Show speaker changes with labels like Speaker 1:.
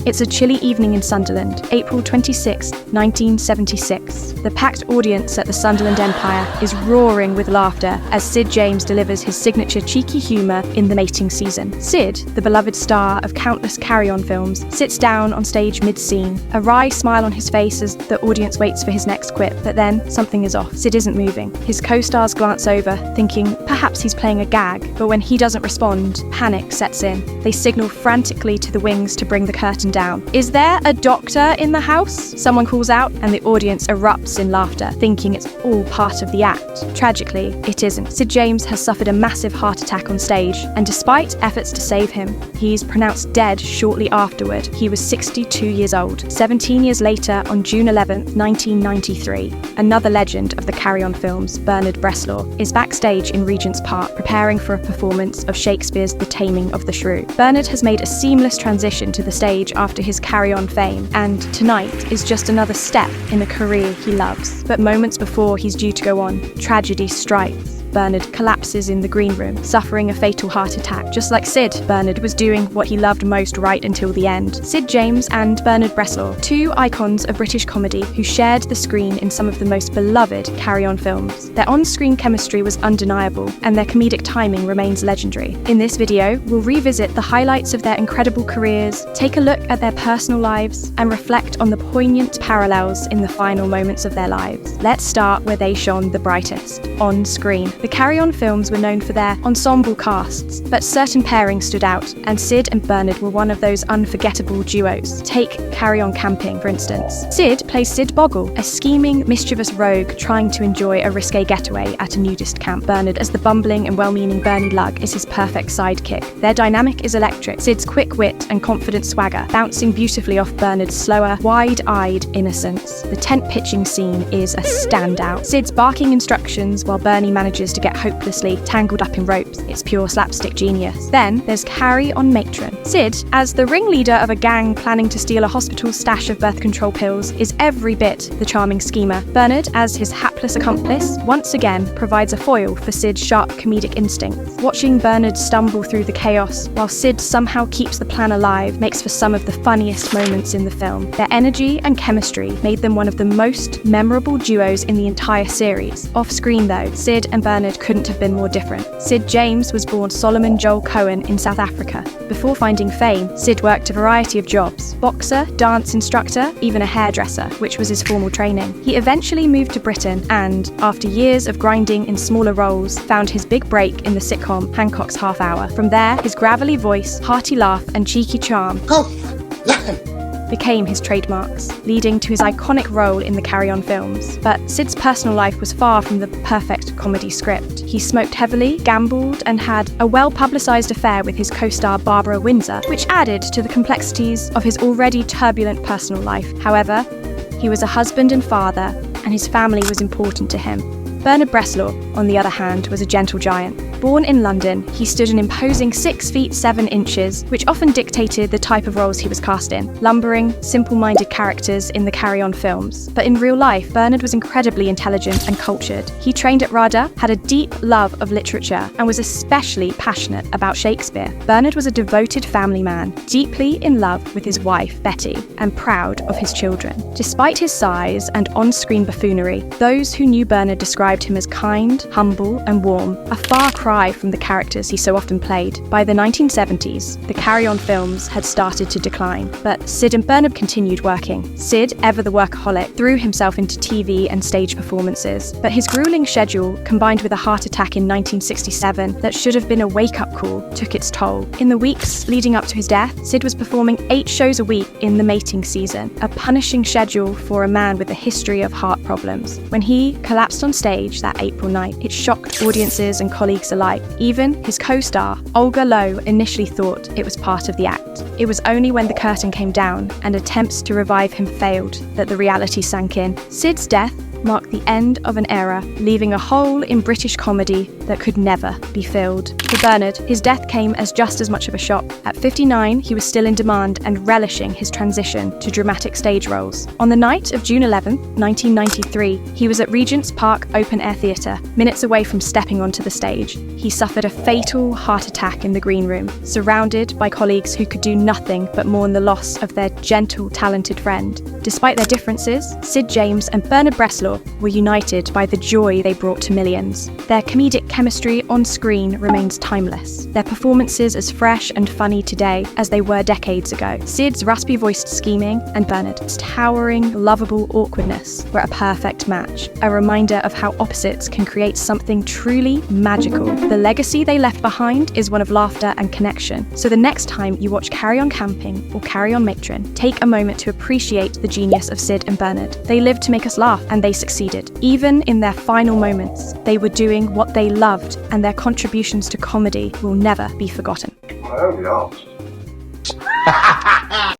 Speaker 1: It's a chilly evening in Sunderland, April 26, 1976. The packed audience at the Sunderland Empire is roaring with laughter as Sid James delivers his signature cheeky humour in the mating season. Sid, the beloved star of countless carry-on films, sits down on stage mid-scene, a wry smile on his face as the audience waits for his next quip, but then something is off. Sid isn't moving. His co-stars glance over, thinking perhaps he's playing a gag, but when he doesn't respond, panic sets in. They signal frantically to the wings to bring the curtain down. "Is there a doctor in the house?" someone calls out, and the audience erupts in laughter, thinking it's all part of the act. Tragically, it isn't. Sid James has suffered a massive heart attack on stage, and despite efforts to save him, he's pronounced dead shortly afterward. He was 62 years old. 17 years later, on June 11, 1993, another legend of the carry-on films, Bernard Bresslaw, is backstage in Regent's Park preparing for a performance of Shakespeare's The Taming of the Shrew. Bernard has made a seamless transition to the stage after his carry-on fame, and tonight is just another step in the career he loves. But moments before he's due to go on, tragedy strikes. Bernard collapses in the green room, suffering a fatal heart attack. Just like Sid, Bernard was doing what he loved most right until the end. Sid James and Bernard Bresslaw, two icons of British comedy who shared the screen in some of the most beloved carry-on films. Their on-screen chemistry was undeniable, and their comedic timing remains legendary. In this video, we'll revisit the highlights of their incredible careers, take a look at their personal lives, and reflect on the poignant parallels in the final moments of their lives. Let's start where they shone the brightest, on screen. The carry-on films were known for their ensemble casts, but certain pairings stood out, and Sid and Bernard were one of those unforgettable duos. Take Carry-On Camping, for instance. Sid plays Sid Boggle, a scheming, mischievous rogue trying to enjoy a risque getaway at a nudist camp. Bernard, as the bumbling and well-meaning Bernie Lugg, is his perfect sidekick. Their dynamic is electric, Sid's quick wit and confident swagger, bouncing beautifully off Bernard's slower, wide-eyed innocence. The tent-pitching scene is a standout. Sid's barking instructions while Bernie manages to get hopelessly tangled up in ropes. It's pure slapstick genius. Then there's Carry on Matron. Sid, as the ringleader of a gang planning to steal a hospital stash of birth control pills, is every bit the charming schemer. Bernard, as his hapless accomplice, once again provides a foil for Sid's sharp comedic instincts. Watching Bernard stumble through the chaos while Sid somehow keeps the plan alive makes for some of the funniest moments in the film. Their energy and chemistry made them one of the most memorable duos in the entire series. Off-screen though, Sid and Bernard couldn't have been more different. Sid James was born Solomon Joel Cohen in South Africa. Before finding fame, Sid worked a variety of jobs: boxer, dance instructor, even a hairdresser, which was his formal training. He eventually moved to Britain and, after years of grinding in smaller roles, found his big break in the sitcom Hancock's Half Hour. From there, his gravelly voice, hearty laugh, and cheeky charm became his trademarks, leading to his iconic role in the carry-on films. But Sid's personal life was far from the perfect comedy script. He smoked heavily, gambled, and had a well-publicised affair with his co-star Barbara Windsor, which added to the complexities of his already turbulent personal life. However, he was a husband and father, and his family was important to him. Bernard Bresslaw, on the other hand, was a gentle giant. Born in London, he stood an imposing 6 feet 7 inches, which often dictated the type of roles he was cast in: lumbering, simple-minded characters in the carry-on films. But in real life, Bernard was incredibly intelligent and cultured. He trained at RADA, had a deep love of literature, and was especially passionate about Shakespeare. Bernard was a devoted family man, deeply in love with his wife, Betty, and proud of his children. Despite his size and on-screen buffoonery, those who knew Bernard described him as kind, humble, and warm, a far cry from the characters he so often played. By the 1970s, the carry-on films had started to decline, but Sid and Bernard continued working. Sid, ever the workaholic, threw himself into TV and stage performances, but his grueling schedule, combined with a heart attack in 1967 that should have been a wake-up call, took its toll. In the weeks leading up to his death, Sid was performing 8 shows a week in the mating season, a punishing schedule for a man with a history of heart problems. When he collapsed on stage that April night, it shocked audiences and colleagues alike. Even his co-star, Olga Lowe, initially thought it was part of the act. It was only when the curtain came down and attempts to revive him failed that the reality sank in. Sid's death marked the end of an era, leaving a hole in British comedy that could never be filled. For Bernard, his death came as just as much of a shock. At 59, he was still in demand and relishing his transition to dramatic stage roles. On the night of June 11, 1993, he was at Regent's Park Open Air Theatre, minutes away from stepping onto the stage. He suffered a fatal heart attack in the green room, surrounded by colleagues who could do nothing but mourn the loss of their gentle, talented friend. Despite their differences, Sid James and Bernard Bresslaw were united by the joy they brought to millions. Their comedic chemistry on screen remains timeless, their performances as fresh and funny today as they were decades ago. Sid's raspy-voiced scheming and Bernard's towering, lovable awkwardness were a perfect match, a reminder of how opposites can create something truly magical. The legacy they left behind is one of laughter and connection, so the next time you watch Carry On Camping or Carry On Matron, take a moment to appreciate the genius of Sid and Bernard. They lived to make us laugh, and they succeeded. Even in their final moments, they were doing what they loved, and their contributions to comedy will never be forgotten.
Speaker 2: I only asked.